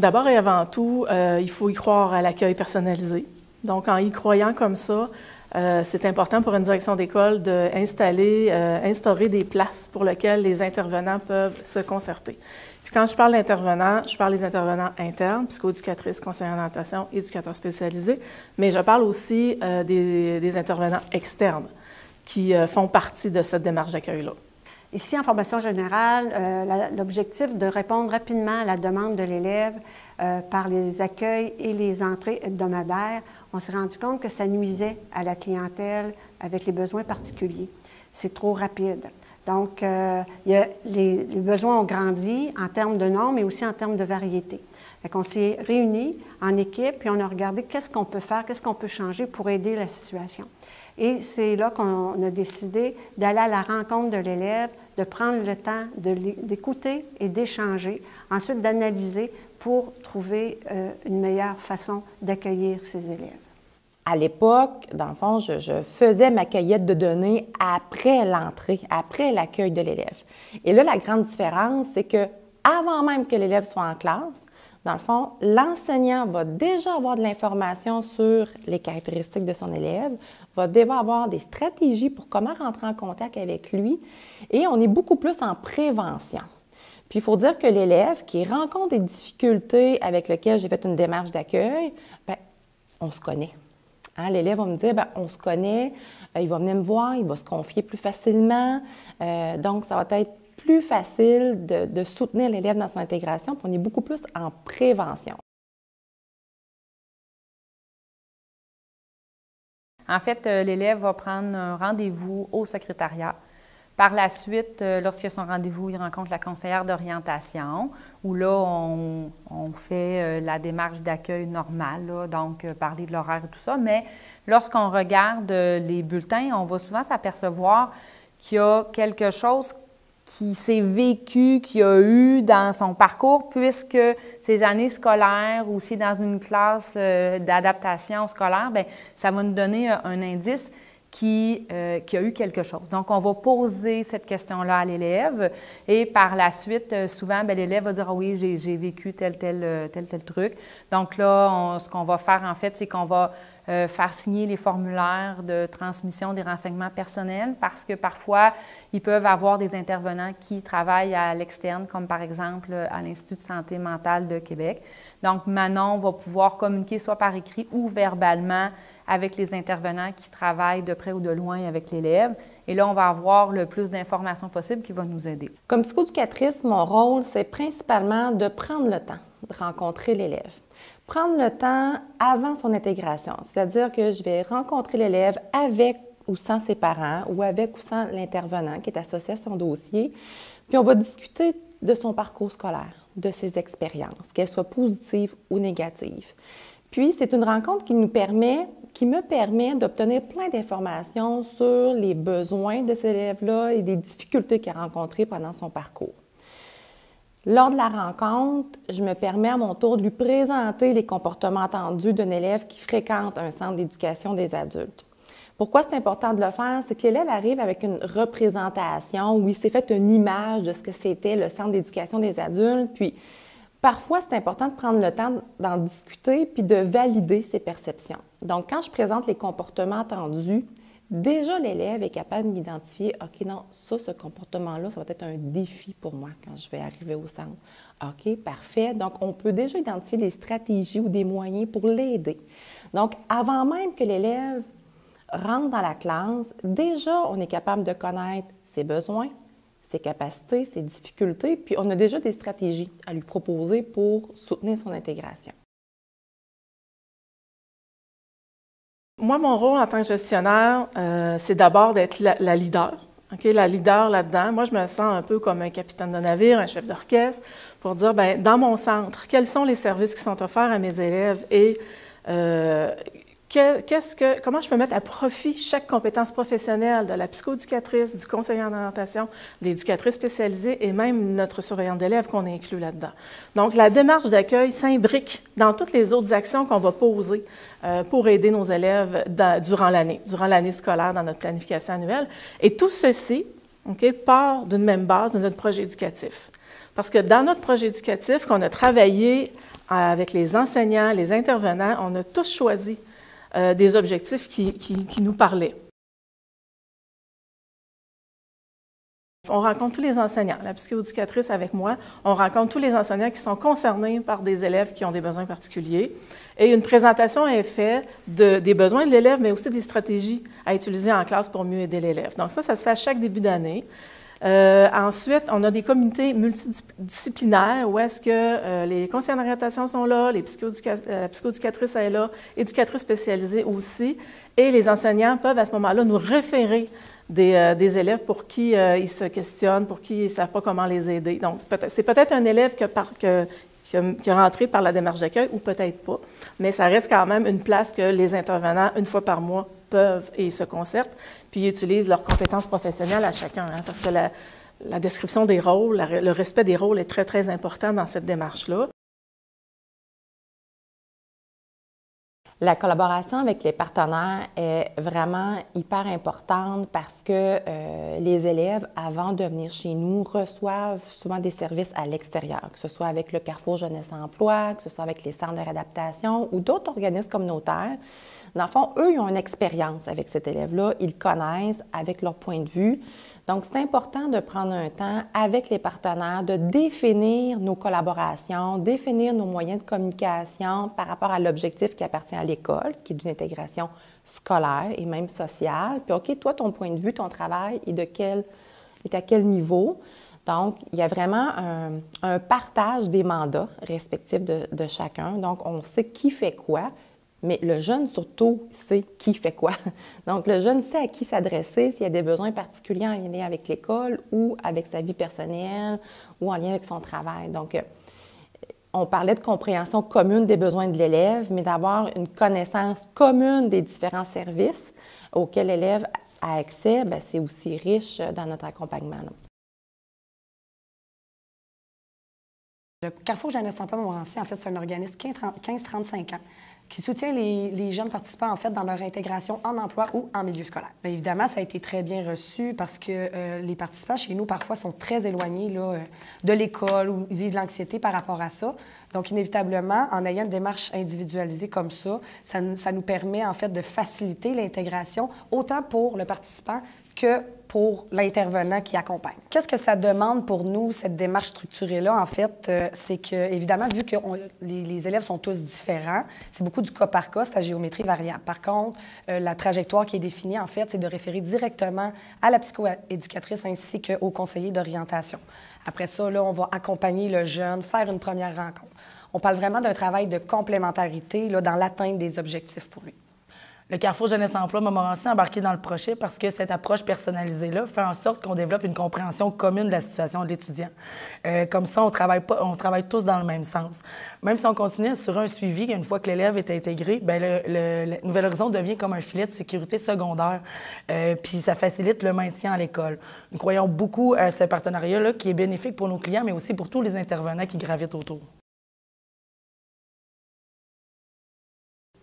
D'abord et avant tout, il faut y croire à l'accueil personnalisé. Donc, en y croyant comme ça, c'est important pour une direction d'école d'instaurer des places pour lesquelles les intervenants peuvent se concerter. Puis quand je parle d'intervenants, je parle des intervenants internes, psychoéducatrices, conseillers en orientation, éducateurs spécialisés, mais je parle aussi des intervenants externes qui font partie de cette démarche d'accueil-là. Ici, en formation générale, l'objectif de répondre rapidement à la demande de l'élève par les accueils et les entrées hebdomadaires, on s'est rendu compte que ça nuisait à la clientèle avec les besoins particuliers. C'est trop rapide. Donc, les besoins ont grandi en termes de normes, mais aussi en termes de variété. On s'est réunis en équipe, puis on a regardé qu'est-ce qu'on peut faire, qu'est-ce qu'on peut changer pour aider la situation. Et c'est là qu'on a décidé d'aller à la rencontre de l'élève, de prendre le temps d'écouter et d'échanger, ensuite d'analyser pour trouver une meilleure façon d'accueillir ces élèves. À l'époque, dans le fond, je faisais ma cueillette de données après l'entrée, après l'accueil de l'élève. Et là, la grande différence, c'est que avant même que l'élève soit en classe, dans le fond, l'enseignant va déjà avoir de l'information sur les caractéristiques de son élève, va déjà avoir des stratégies pour comment rentrer en contact avec lui, et on est beaucoup plus en prévention. Puis, il faut dire que l'élève qui rencontre des difficultés avec lesquelles j'ai fait une démarche d'accueil, bien, on se connaît. Hein? L'élève va me dire, bien, on se connaît, il va venir me voir, il va se confier plus facilement, donc ça va être plus facile de soutenir l'élève dans son intégration, puis on est beaucoup plus en prévention. En fait, l'élève va prendre un rendez-vous au secrétariat. Par la suite, lorsqu'il a son rendez-vous, il rencontre la conseillère d'orientation, où là, on fait la démarche d'accueil normale, là, donc parler de l'horaire et tout ça. Mais lorsqu'on regarde les bulletins, on va souvent s'apercevoir qu'il y a quelque chose qui s'est vécu, qu'il a eu dans son parcours, puisque ses années scolaires ou si dans une classe d'adaptation scolaire, bien, ça va nous donner un indice qui a eu quelque chose. Donc, on va poser cette question-là à l'élève et par la suite, souvent, l'élève va dire « Ah oui, j'ai vécu tel truc ». Donc là, ce qu'on va faire, en fait, c'est qu'on va faire signer les formulaires de transmission des renseignements personnels parce que parfois, ils peuvent avoir des intervenants qui travaillent à l'externe, comme par exemple à l'Institut de santé mentale de Québec. Donc, Manon va pouvoir communiquer soit par écrit ou verbalement avec les intervenants qui travaillent de près ou de loin avec l'élève. Et là, on va avoir le plus d'informations possible qui va nous aider. Comme psychoéducatrice, mon rôle, c'est principalement de prendre le temps de rencontrer l'élève. Prendre le temps avant son intégration, c'est-à-dire que je vais rencontrer l'élève avec ou sans ses parents ou avec ou sans l'intervenant qui est associé à son dossier, puis on va discuter de son parcours scolaire, de ses expériences, qu'elles soient positives ou négatives. Puis, c'est une rencontre qui me permet d'obtenir plein d'informations sur les besoins de cet élève-là et des difficultés qu'il a rencontrées pendant son parcours. Lors de la rencontre, je me permets à mon tour de lui présenter les comportements attendus d'un élève qui fréquente un centre d'éducation des adultes. Pourquoi c'est important de le faire? C'est que l'élève arrive avec une représentation où il s'est fait une image de ce que c'était le centre d'éducation des adultes. Puis, parfois, c'est important de prendre le temps d'en discuter puis de valider ses perceptions. Donc, quand je présente les comportements attendus, déjà, l'élève est capable d'identifier « OK, non, ça, ce comportement-là, ça va être un défi pour moi quand je vais arriver au centre. » OK, parfait. Donc, on peut déjà identifier des stratégies ou des moyens pour l'aider. Donc, avant même que l'élève rentre dans la classe, déjà, on est capable de connaître ses besoins, ses capacités, ses difficultés, puis on a déjà des stratégies à lui proposer pour soutenir son intégration. Moi, mon rôle en tant que gestionnaire, c'est d'abord d'être la leader. Okay? La leader là-dedans. Moi, je me sens un peu comme un capitaine de navire, un chef d'orchestre, pour dire, bien, dans mon centre, quels sont les services qui sont offerts à mes élèves et comment je peux mettre à profit chaque compétence professionnelle de la psychoéducatrice, du conseiller en orientation, de l'éducatrice spécialisée et même notre surveillante d'élèves qu'on inclut là-dedans. Donc, la démarche d'accueil s'imbrique dans toutes les autres actions qu'on va poser pour aider nos élèves durant l'année scolaire dans notre planification annuelle. Et tout ceci part d'une même base de notre projet éducatif. Parce que dans notre projet éducatif qu'on a travaillé avec les enseignants, les intervenants, on a tous choisi des objectifs qui nous parlaient. On rencontre tous les enseignants. La psychoéducatrice avec moi, on rencontre tous les enseignants qui sont concernés par des élèves qui ont des besoins particuliers. Et une présentation est faite des besoins de l'élève, mais aussi des stratégies à utiliser en classe pour mieux aider l'élève. Donc ça se fait à chaque début d'année. Ensuite, on a des comités multidisciplinaires où est-ce que les conseillers d'orientation sont là, la psychoéducatrice est là, éducatrice spécialisée aussi, et les enseignants peuvent à ce moment-là nous référer des élèves pour qui ils se questionnent, pour qui ils ne savent pas comment les aider. Donc, c'est peut-être un élève qui est rentré par la démarche d'accueil ou peut-être pas, mais ça reste quand même une place que les intervenants, une fois par mois, peuvent et se concertent, puis ils utilisent leurs compétences professionnelles à chacun, hein, parce que la description des rôles, le respect des rôles est très, très important dans cette démarche-là. La collaboration avec les partenaires est vraiment hyper importante parce que les élèves, avant de venir chez nous, reçoivent souvent des services à l'extérieur, que ce soit avec le Carrefour Jeunesse-Emploi, que ce soit avec les centres de réadaptation ou d'autres organismes communautaires. Dans le fond, eux, ils ont une expérience avec cet élève-là, ils le connaissent avec leur point de vue. Donc, c'est important de prendre un temps avec les partenaires, de définir nos collaborations, définir nos moyens de communication par rapport à l'objectif qui appartient à l'école, qui est d'une intégration scolaire et même sociale. Puis, OK, toi, ton point de vue, ton travail est à quel niveau? Donc, il y a vraiment un partage des mandats respectifs de chacun. Donc, on sait qui fait quoi. Mais le jeune, surtout, sait qui fait quoi. Donc, le jeune sait à qui s'adresser s'il y a des besoins particuliers en lien avec l'école ou avec sa vie personnelle ou en lien avec son travail. Donc, on parlait de compréhension commune des besoins de l'élève, mais d'avoir une connaissance commune des différents services auxquels l'élève a accès, bien, c'est aussi riche dans notre accompagnement, là. Le Carrefour Jeunesse-Emploi Montmorency, en fait, c'est un organisme 15-35 ans qui soutient les jeunes participants, en fait, dans leur intégration en emploi ou en milieu scolaire. Bien, évidemment, ça a été très bien reçu parce que les participants chez nous, parfois, sont très éloignés là, de l'école ou vivent de l'anxiété par rapport à ça. Donc, inévitablement, en ayant une démarche individualisée comme ça nous permet, en fait, de faciliter l'intégration autant pour le participant que pour l'intervenant qui accompagne. Qu'est-ce que ça demande pour nous, cette démarche structurée-là, en fait? C'est que, évidemment, vu que les élèves sont tous différents, c'est beaucoup du cas par cas, c'est la géométrie variable. Par contre, la trajectoire qui est définie, en fait, c'est de référer directement à la psychoéducatrice ainsi qu'au conseiller d'orientation. Après ça, là, on va accompagner le jeune, faire une première rencontre. On parle vraiment d'un travail de complémentarité là, dans l'atteinte des objectifs pour lui. Le Carrefour Jeunesse-Emploi Montmorency a embarqué dans le projet parce que cette approche personnalisée-là fait en sorte qu'on développe une compréhension commune de la situation de l'étudiant. Comme ça, on travaille tous dans le même sens. Même si on continue sur un suivi, une fois que l'élève est intégré, bien, le Nouvel Horizon devient comme un filet de sécurité secondaire, puis ça facilite le maintien à l'école. Nous croyons beaucoup à ce partenariat-là qui est bénéfique pour nos clients, mais aussi pour tous les intervenants qui gravitent autour.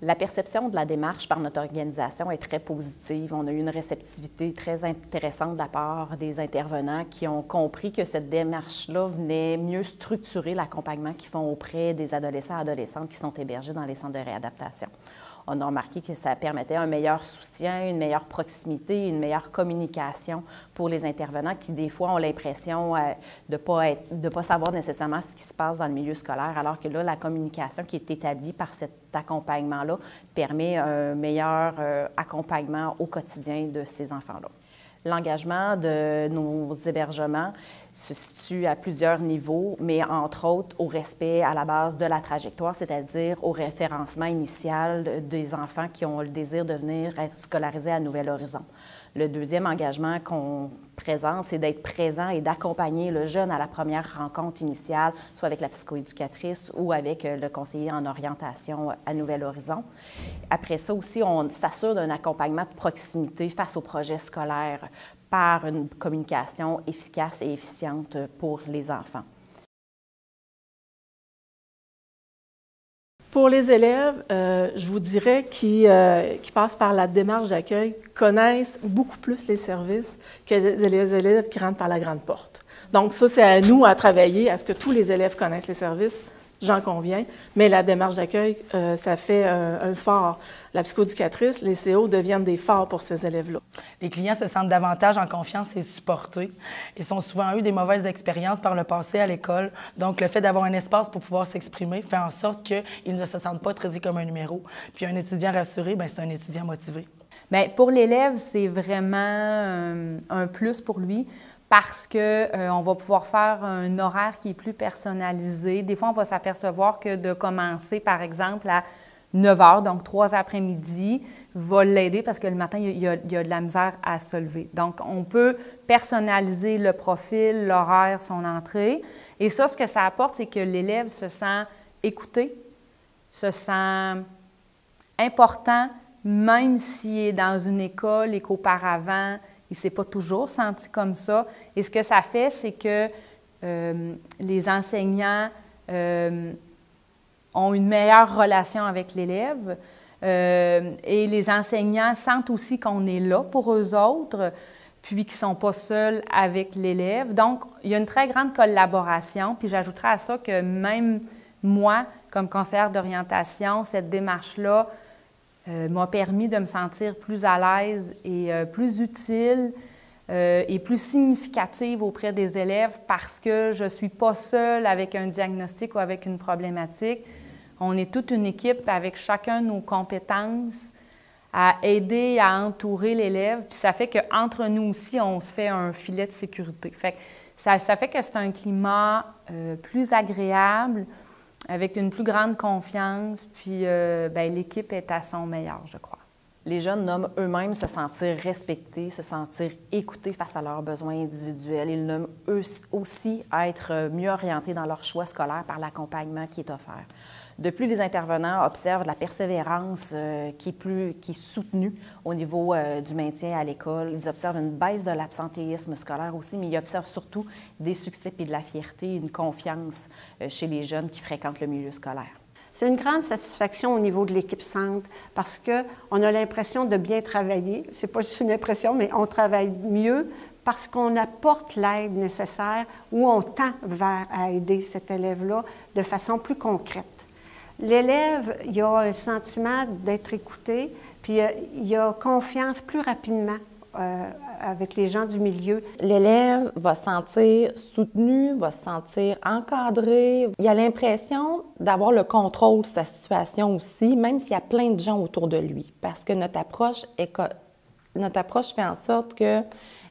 La perception de la démarche par notre organisation est très positive. On a eu une réceptivité très intéressante de la part des intervenants qui ont compris que cette démarche-là venait mieux structurer l'accompagnement qu'ils font auprès des adolescents et adolescentes qui sont hébergés dans les centres de réadaptation. On a remarqué que ça permettait un meilleur soutien, une meilleure proximité, une meilleure communication pour les intervenants qui, des fois, ont l'impression de ne pas savoir nécessairement ce qui se passe dans le milieu scolaire, alors que là, la communication qui est établie par cet accompagnement-là permet un meilleur accompagnement au quotidien de ces enfants-là. L'engagement de nos hébergements se situe à plusieurs niveaux, mais entre autres au respect à la base de la trajectoire, c'est-à-dire au référencement initial des enfants qui ont le désir de venir être scolarisés à Nouvel Horizon. Le deuxième engagement qu'on présente, c'est d'être présent et d'accompagner le jeune à la première rencontre initiale, soit avec la psychoéducatrice ou avec le conseiller en orientation à Nouvel Horizon. Après ça aussi, on s'assure d'un accompagnement de proximité face au projet scolaire par une communication efficace et efficiente pour les enfants. Pour les élèves, je vous dirais qui passent par la démarche d'accueil connaissent beaucoup plus les services que les élèves qui rentrent par la grande porte. Donc ça, c'est à nous à travailler, à ce que tous les élèves connaissent les services, j'en conviens, mais la démarche d'accueil, ça fait un phare. La psychoéducatrice, les CO deviennent des phares pour ces élèves-là. Les clients se sentent davantage en confiance et supportés. Ils ont souvent eu des mauvaises expériences par le passé à l'école. Donc, le fait d'avoir un espace pour pouvoir s'exprimer fait en sorte qu'ils ne se sentent pas traités comme un numéro. Puis un étudiant rassuré, bien, c'est un étudiant motivé. Bien, pour l'élève, c'est vraiment un plus pour lui. Parce qu'on va pouvoir faire un horaire qui est plus personnalisé. Des fois, on va s'apercevoir que de commencer, par exemple, à 9 h, donc 3 après-midi, va l'aider parce que le matin, il y a de la misère à se lever. Donc, on peut personnaliser le profil, l'horaire, son entrée. Et ça, ce que ça apporte, c'est que l'élève se sent écouté, se sent important, même s'il est dans une école et qu'auparavant, il ne s'est pas toujours senti comme ça. Et ce que ça fait, c'est que les enseignants ont une meilleure relation avec l'élève et les enseignants sentent aussi qu'on est là pour eux autres, puis qu'ils ne sont pas seuls avec l'élève. Donc, il y a une très grande collaboration. Puis j'ajouterais à ça que même moi, comme conseillère d'orientation, cette démarche-là, m'a permis de me sentir plus à l'aise et plus utile et plus significative auprès des élèves parce que je ne suis pas seule avec un diagnostic ou avec une problématique. On est toute une équipe avec chacun nos compétences à aider, à entourer l'élève. Puis ça fait qu'entre nous aussi, on se fait un filet de sécurité. Fait que ça fait que c'est un climat plus agréable, avec une plus grande confiance, puis bien, l'équipe est à son meilleur, je crois. Les jeunes nomment eux-mêmes se sentir respectés, se sentir écoutés face à leurs besoins individuels. Ils nomment eux aussi être mieux orientés dans leur choix scolaire par l'accompagnement qui est offert. De plus, les intervenants observent la persévérance qui est soutenue au niveau du maintien à l'école. Ils observent une baisse de l'absentéisme scolaire aussi, mais ils observent surtout des succès et de la fierté, une confiance chez les jeunes qui fréquentent le milieu scolaire. C'est une grande satisfaction au niveau de l'équipe centre parce qu'on a l'impression de bien travailler. C'est pas juste une impression, mais on travaille mieux parce qu'on apporte l'aide nécessaire ou on tend vers à aider cet élève-là de façon plus concrète. L'élève, il a un sentiment d'être écouté, puis il a confiance plus rapidement avec les gens du milieu. L'élève va se sentir soutenu, va se sentir encadré. Il a l'impression d'avoir le contrôle de sa situation aussi, même s'il y a plein de gens autour de lui, parce que notre approche fait en sorte que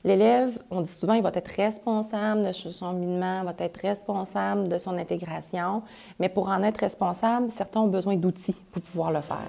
l'élève, on dit souvent, il va être responsable de son cheminement, va être responsable de son intégration, mais pour en être responsable, certains ont besoin d'outils pour pouvoir le faire.